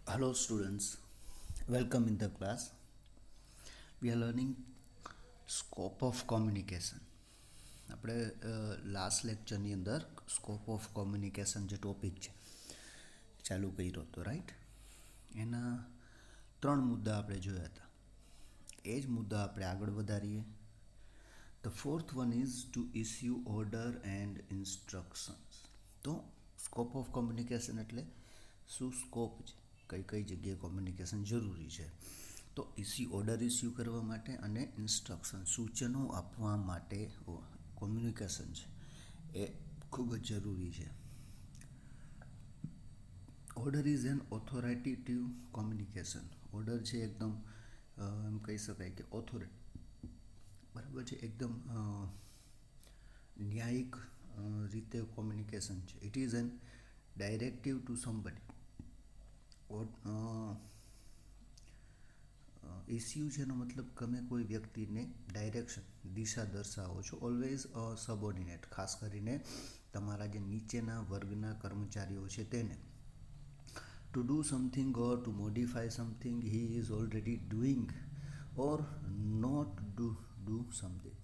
Hello students, welcome in the class. We are learning scope of communication. આપણે last લેક્ચરની અંદર scope of communication જે topic છે ચાલુ કર્યો હતો રાઈટ. એના 3 મુદ્દા આપણે જોયા હતા. એ જ મુદ્દા આપણે આગળ વધારીએ. The fourth one is to issue order and instructions. તો સ્કોપ ઓફ કોમ્યુનિકેશન એટલે શું સ્કોપ છે, કઈ કઈ જગ્યાએ કોમ્યુનિકેશન જરૂરી છે. તો ઓર્ડર ઇસ્યુ કરવા માટે અને ઇન્સ્ટ્રક્શન સૂચનો આપવા માટે કોમ્યુનિકેશન છે એ ખૂબ જ જરૂરી છે. Order is an authoritative communication. Order છે એકદમ એમ કહી શકાય કે ઓથોરિટી, બરાબર છે, એકદમ ન્યાયિક રીતે કોમ્યુનિકેશન છે. It is an directive to somebody. Issue છે એનો મતલબ તમે કોઈ વ્યક્તિને ડાયરેક્શન, દિશા દર્શાવો છો. ઓલવેઝ સબઓર્ડિનેટ, ખાસ કરીને તમારા જે નીચેના વર્ગના કર્મચારીઓ છે તેને. To do something or to modify something he is already doing or not do something.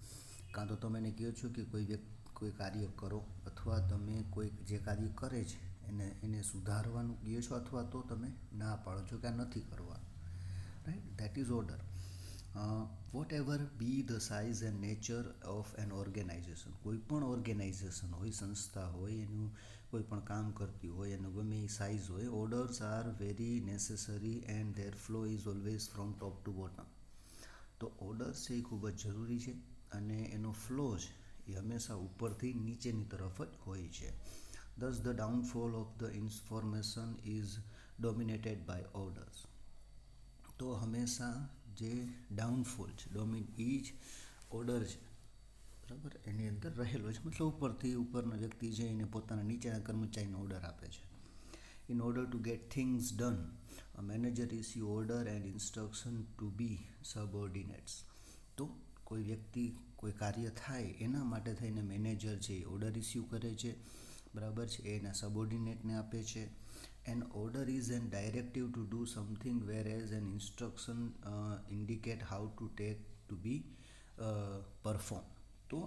કાં તો તમે એને કહો છો કે કોઈ કાર્ય કરો, અથવા તમે કોઈ જે કાર્ય કરે છે એને સુધારવાનું કહો છો, અથવા તો તમે ના પાડો છો કે આ નથી કરવા. Right, that is order. Whatever be the size and nature of an organisation. કોઈ પણ ઓર્ગેનાઇઝેશન હોય, સંસ્થા હોય, એનું કોઈ પણ કામ કરતી હોય, એનું ગમે એ સાઇઝ હોય, orders are very necessary and there flow is always from top two bottom. તો ઓર્ડર્સ છે એ ખૂબ જ જરૂરી છે અને એનો ફ્લો છે એ હંમેશા ઉપરથી નીચેની તરફ જ હોય છે. Thus the downfall of the information is dominated by orders. તો હંમેશા જે ડાઉનફોલ છે, એ જ ઓર્ડર છે, બરાબર, એની અંદર રહેલો છે. મતલબ ઉપરના વ્યક્તિ છે એને પોતાના નીચેના કર્મચારીને ઓર્ડર આપે છે. In order to get things done, a manager issue order and instruction to be subordinates. તો કોઈ વ્યક્તિ કોઈ કાર્ય થાય એના માટે થઈને મેનેજર છે એ ઓર્ડર ઇસ્યુ કરે છે, બરાબર છે, એના સબઓર્ડિનેટને આપે છે. An order is an directive to do something, whereas an instruction indicate how to take to be performed. તો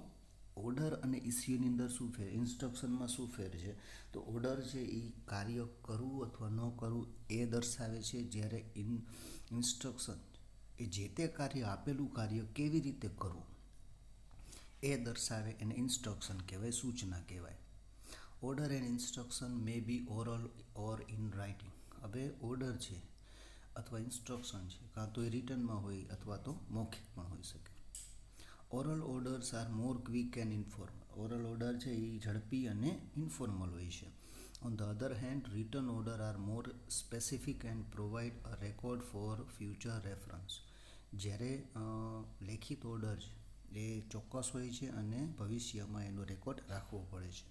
ઓર્ડર અને ઇસ્યુની અંદર શું ફેર, ઇન્સ્ટ્રક્શનમાં શું ફેર છે? તો ઓર્ડર છે એ કાર્ય કરવું અથવા ન કરવું એ દર્શાવે છે, જ્યારે ઇન્સ્ટ્રક્શન એ જે તે કાર્ય, આપેલું કાર્ય કેવી રીતે કરવું એ દર્શાવે, એને ઇન્સ્ટ્રક્શન કહેવાય, સૂચના કહેવાય. Order and instruction may be oral or in writing. હવે ઓર્ડર છે અથવા ઇન્સ્ટ્રક્શન છે કાં તો એ રિટર્નમાં હોય અથવા તો મૌખિક પણ હોઈ શકે. Oral orders are more quick and informal. Oral order છે એ ઝડપી અને ઇન્ફોર્મલ હોય છે. On the other hand, return order are more specific and provide a record four future reference. જ્યારે લેખિત ઓર્ડર છે એ ચોક્કસ હોય છે અને ભવિષ્યમાં એનો રેકોર્ડ રાખવો પડે છે.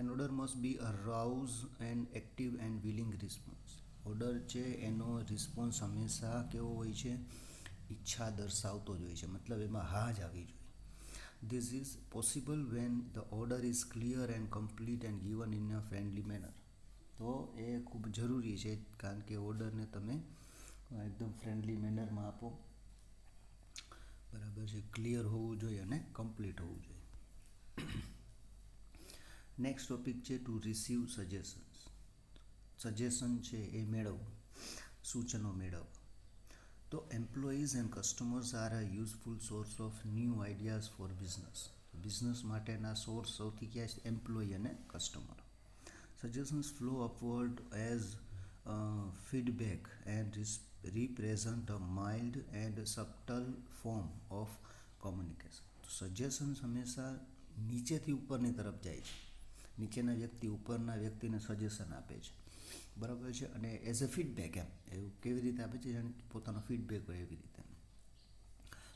An order must be a rouse and active and willing response. Order છે એનો રિસ્પોન્સ હંમેશા કેવો હોય છે? ઈચ્છા દર્શાવતો જ હોય છે, મતલબ એમાં હા જ આવી જોઈએ. This is possible when the order is clear and complete and given in a friendly manner. તો એ ખૂબ જરૂરી છે, કારણ કે ઓર્ડરને તમે એકદમ ફ્રેન્ડલી મેનરમાં આપો, બરાબર છે, ક્લિયર હોવું જોઈએ અને કમ્પ્લીટ હોવું જોઈએ. નેક્સ્ટ ટોપિક છે ટુ રિસીવ સજેશન્સ. સજેશન છે એ મેળવવું, સૂચનો મેળવવા. તો employees and customers are a useful source of new ideas four business. Business માટેના સોર્સ સૌથી ક્યાં છે? એમ્પ્લોઈ અને customer. Suggestions flow upward as feedback and represent a mild and subtle form of communication. તો સજેશન્સ હંમેશા નીચેથી ઉપરની તરફ જાય છે. નીચેના વ્યક્તિ ઉપરના વ્યક્તિને સજેશન આપે છે, બરાબર છે, અને એઝ અ ફીડબેક, એવું કેવી રીતે આપે છે? જાણે પોતાનો ફીડબેક હોય એવી રીતે.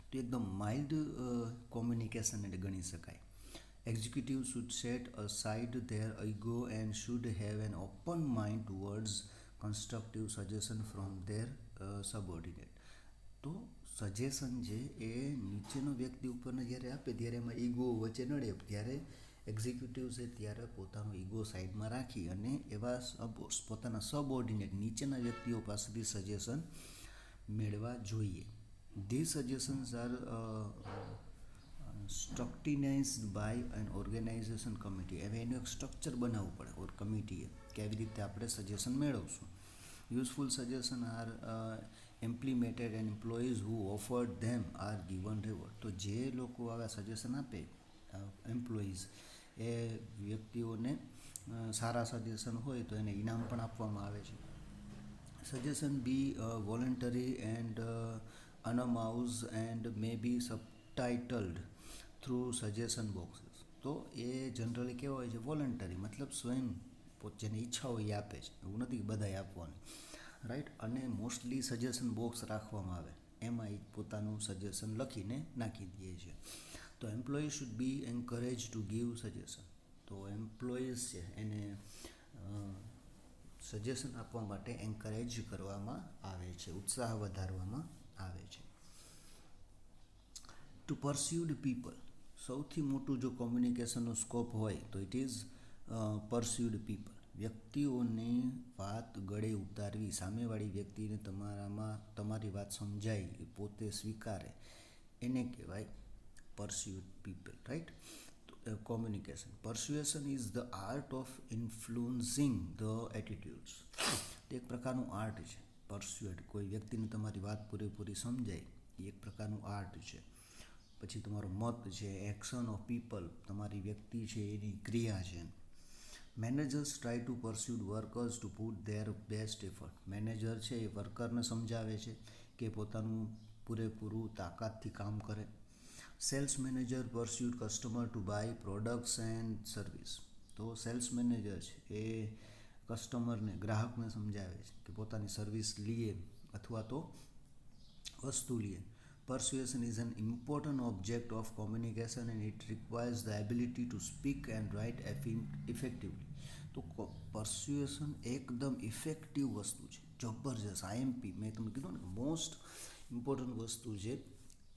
તો એકદમ માઇલ્ડ કોમ્યુનિકેશન એટલે ગણી શકાય. Executive should set aside there ego and should have an open mind towards constructive suggestion from there subordinate. તો સજેશન છે એ નીચેનો વ્યક્તિ ઉપરને જ્યારે આપે ત્યારે એમાં ઈગો વચ્ચે નડે, ત્યારે એક્ઝિક્યુટિવ છે ત્યારે પોતાનો ઈગો સાઈડમાં રાખી અને એવા પોતાના સબઓર્ડિનેટ નીચેના વ્યક્તિઓ પાસેથી સજેશન મેળવવા જોઈએ. This suggestions are scrutinized by an organization committee. હવે એનું એક સ્ટ્રક્ચર બનાવવું પડે ઓર કમિટીએ કે આવી રીતે આપણે સજેશન મેળવશું. Useful suggestion are implemented and employees who offered them are given reward. તો જે લોકો આવા સજેશન આપે એમ્પ્લોઈઝ એ વ્યક્તિઓને સારા સજેશન હોય તો એને ઇનામ પણ આપવામાં આવે છે. Suggestion be voluntary and anonymous and may be subtitled through suggestion boxes. તો એ જનરલી કેવા હોય છે વોલન્ટરી, મતલબ સ્વયં જેને ઈચ્છા હોય એ આપે છે, એવું નથી કે બધાએ આપવાનું, રાઈટ. અને મોસ્ટલી સજેશન બોક્સ રાખવામાં આવે, એમાં એ પોતાનું સજેશન લખીને નાખી દે છે. તો employee should be encourage to give suggestion. તો એમ્પ્લોઈઝ છે એને સજેશન આપવા માટે એન્કરેજ કરવામાં આવે છે, ઉત્સાહ વધારવામાં આવે છે. To persuade people. સૌથી મોટું જો કોમ્યુનિકેશનનો સ્કોપ હોય તો ઇટ ઇઝ પરસ્યુડ પીપલ. વ્યક્તિઓની વાત ગળે ઉતારવી, સામેવાળી વ્યક્તિને તમારી વાત સમજાય, એ પોતે સ્વીકારે, એને કહેવાય persuade people, right. Communication. Persuasion is the art of influencing the attitudes. એક પ્રકારનું આર્ટ છે પરસ્યુએડ. કોઈ વ્યક્તિને તમારી વાત પૂરેપૂરી સમજાય એ એક પ્રકારનું આર્ટ છે. પછી તમારો મત છે, એક્શન ઓફ પીપલ, તમારી વ્યક્તિ છે એની ક્રિયા છે. Managers try to persuade workers to put their best effort. Manager છે એ વર્કરને સમજાવે છે કે પોતાનું પૂરેપૂરું તાકાતથી કામ કરે. Sales manager persuade customer to buy products and service. તો સેલ્સ મેનેજર છે એ કસ્ટમરને, ગ્રાહકને સમજાવે છે કે પોતાની સર્વિસ લીએ અથવા તો વસ્તુ લીએ. Persuasion is an important object of communication and it requires the ability to speak and write effectively. તો પરસ્યુએશન એકદમ ઇફેક્ટિવ વસ્તુ છે, જબરજસ્ત. આઈએમપી મેં તમને કીધું ને મોસ્ટ ઇમ્પોર્ટન્ટ વસ્તુ છે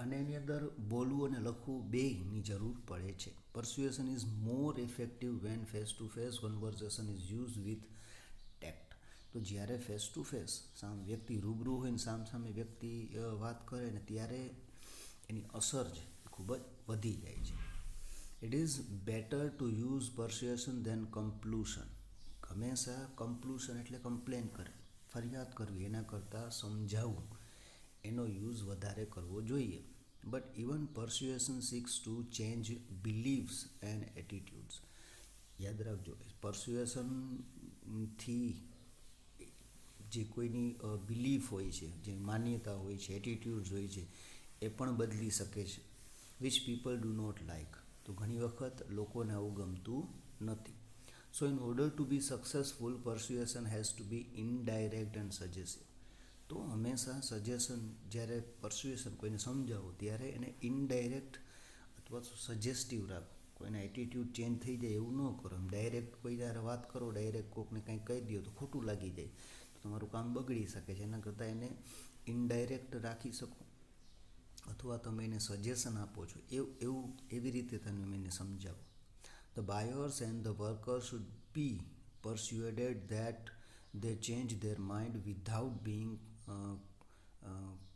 અને એની અંદર બોલવું અને લખવું બેયની જરૂર પડે છે. Persuasion is more effective when face to face conversation is use with tact. તો જ્યારે ફેસ ટુ ફેસ વ્યક્તિ રૂબરૂ હોય ને સામે વ્યક્તિ વાત કરે ને ત્યારે એની અસર છે ખૂબ જ વધી જાય છે. It is better to use persuasion than compulsion. હંમેશા કમ્પ્લુશન એટલે કમ્પ્લેન કરવી, ફરિયાદ કરવી, એના કરતાં સમજાવવું, એનો યુઝ વધારે કરવો જોઈએ. But even persuasion seeks to change beliefs and attitudes. યાદ રાખજો, પરસ્યુએશનથી જે કોઈની બિલીફ હોય છે, જે માન્યતા હોય છે, એટીટ્યુડ્સ હોય છે, એ પણ બદલી શકે છે. Which people do not like. તો ઘણી વખત લોકોને આવું ગમતું નથી. So in order to be successful persuasion has to be indirect and સજેસિવ. તો હંમેશા સજેશન, જ્યારે પરસ્યુએશન કોઈને સમજાવો ત્યારે એને ઇનડાયરેક્ટ અથવા તો સજેસ્ટિવ રાખો. કોઈના એટીટ્યુડ ચેન્જ થઈ જાય એવું ન કરો. એમ ડાયરેક્ટ કોઈ જ્યારે વાત કરો, ડાયરેક્ટ કોઈકને કંઈ કહી દો તો ખોટું લાગી જાય, તો તમારું કામ બગડી શકે છે. એના કરતાં એને ઇનડાયરેક્ટ રાખી શકો અથવા તમે એને સજેશન આપો છો એવી રીતે તમે એને સમજાવો. The buyers and the workers should be persuaded that they change their mind without being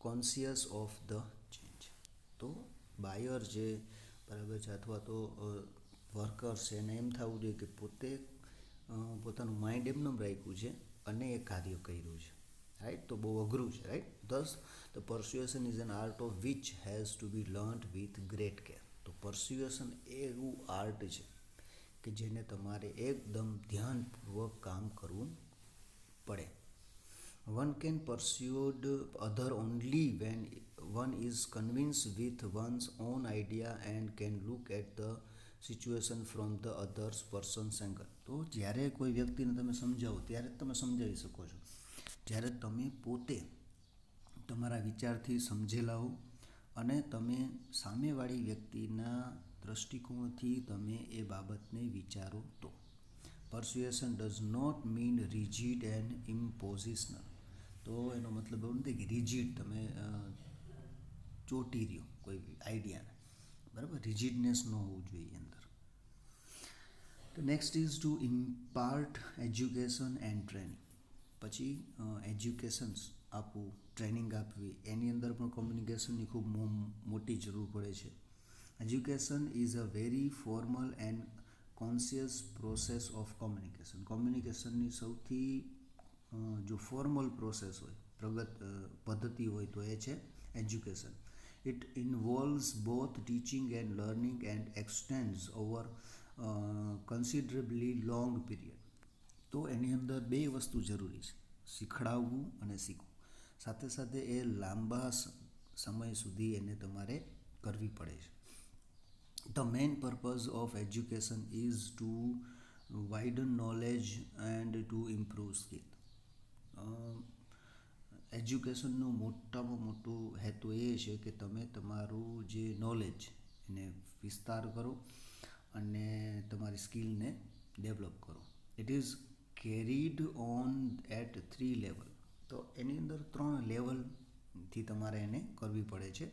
conscious of the change. તો બાયર જે બરાબર છે અથવા તો વર્કર્સ છે એને એમ થવું જોઈએ કે પોતે પોતાનું માઇન્ડ એમને રાખ્યું છે અને એ કાર્ય કર્યું છે, રાઈટ. તો બહુ અઘરું છે, right. Thus the persuasion is an art of which has to be learned with great care. તો પરસ્યુએશન એવું આર્ટ છે કે જેને તમારે એકદમ ધ્યાનપૂર્વક કામ કરવું પડે. One can persuade other only when one is convince with one's own idea and can look at the situation from the others persons angle. તો જ્યારે કોઈ વ્યક્તિને તમે સમજાવો ત્યારે જ તમે સમજાવી શકો છો જ્યારે તમે પોતે તમારા વિચારથી સમજેલા હો અને તમે સામેવાળી વ્યક્તિના દૃષ્ટિકોણથી તમે એ બાબતને વિચારો તો. Persuasion does not mean rigid and impositional. તો એનો મતલબ એવું નથી કે રિજિડ તમે ચોટી રહ્યો કોઈ આઈડિયાને, બરાબર. રિજિડનેસ ન હોવું જોઈએ અંદર. તો next is to impart education and training. પછી એજ્યુકેશન્સ આપવું, ટ્રેનિંગ આપવી, એની અંદર પણ કોમ્યુનિકેશનની ખૂબ મોટી જરૂર પડે છે. Education is a very formal and conscious process of communication. કોમ્યુનિકેશનની સૌથી જો ફોર્મલ પ્રોસેસ હોય, પદ્ધતિ હોય તો એ છે education. It involves both teaching and learning and extends over considerably long period. તો એની અંદર બે વસ્તુ જરૂરી છે, શીખડાવવું અને શીખવું. સાથે સાથે એ લાંબા સમય સુધી એને તમારે કરવી પડે છે. The main purpose of education is to widen knowledge and to improve skill. એજ્યુકેશનનું મોટામાં મોટું હેતુ એ છે કે તમે તમારું જે નોલેજ એને વિસ્તાર કરો અને તમારી સ્કિલને ડેવલપ કરો. It is carried on at 3 level. તો એની અંદર 3 લેવલથી તમારે એને કરવી પડે છે.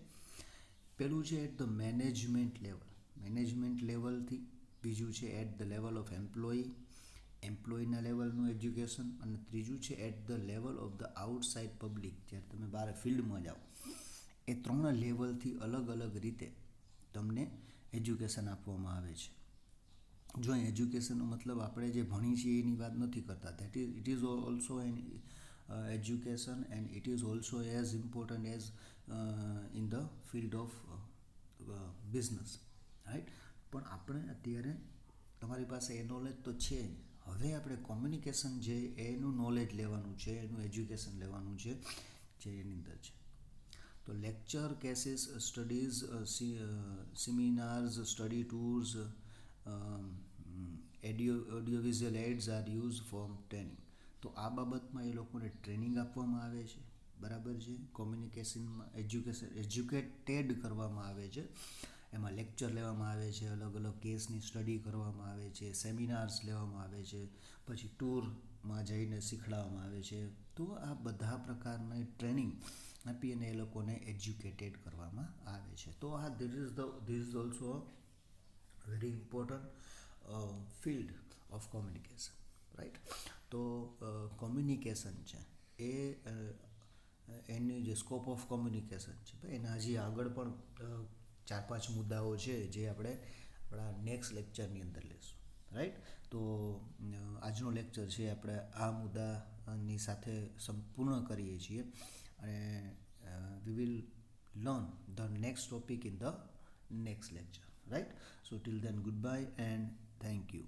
પહેલું છે at the management level, management લેવલથી. બીજું છે એટ ધ લેવલ ઓફ એમ્પ્લોયના લેવલનું એજ્યુકેશન. અને ત્રીજું છે at the level of the outside public, જ્યારે તમે બહાર ફિલ્ડમાં જાઓ. એ 3 લેવલથી અલગ અલગ રીતે તમને એજ્યુકેશન આપવામાં આવે છે. જો એજ્યુકેશનનો મતલબ આપણે જે ભણી છીએ એની વાત નથી કરતા. It is also an education and it is also as important as in the field of business, right. પણ આપણે અત્યારે તમારી પાસે એ નોલેજ તો છે જ, હવે આપણે કોમ્યુનિકેશન છે એનું નોલેજ લેવાનું છે, એનું એજ્યુકેશન લેવાનું છે, જે એની અંદર છે. તો lecture, cases, studies, seminars, study tours, audio visual aids are use for training. તો આ બાબતમાં એ લોકોને ટ્રેનિંગ આપવામાં આવે છે, બરાબર છે. કોમ્યુનિકેશનમાં એજ્યુકેટેડ કરવામાં આવે છે. એમાં લેક્ચર લેવામાં આવે છે, અલગ અલગ કેસની સ્ટડી કરવામાં આવે છે, સેમિનાર્સ લેવામાં આવે છે, પછી ટૂરમાં જઈને શીખડાવવામાં આવે છે. તો આ બધા પ્રકારની ટ્રેનિંગ આપી અને એ લોકોને એજ્યુકેટેડ કરવામાં આવે છે. તો આ this is also very important field of communication, right. તો કોમ્યુનિકેશન છે એ એની જે સ્કોપ ઓફ કોમ્યુનિકેશન છે એના હજી આગળ પણ 4-5 મુદ્દાઓ છે જે આપણે આપણા નેક્સ્ટ લેક્ચરની અંદર લેશું, રાઈટ. તો આજનો લેક્ચર છે આપણે આ મુદ્દાની સાથે સંપૂર્ણ કરીએ છીએ અને we will learn the next topic in the next lecture, right. So till then, goodbye and thank you.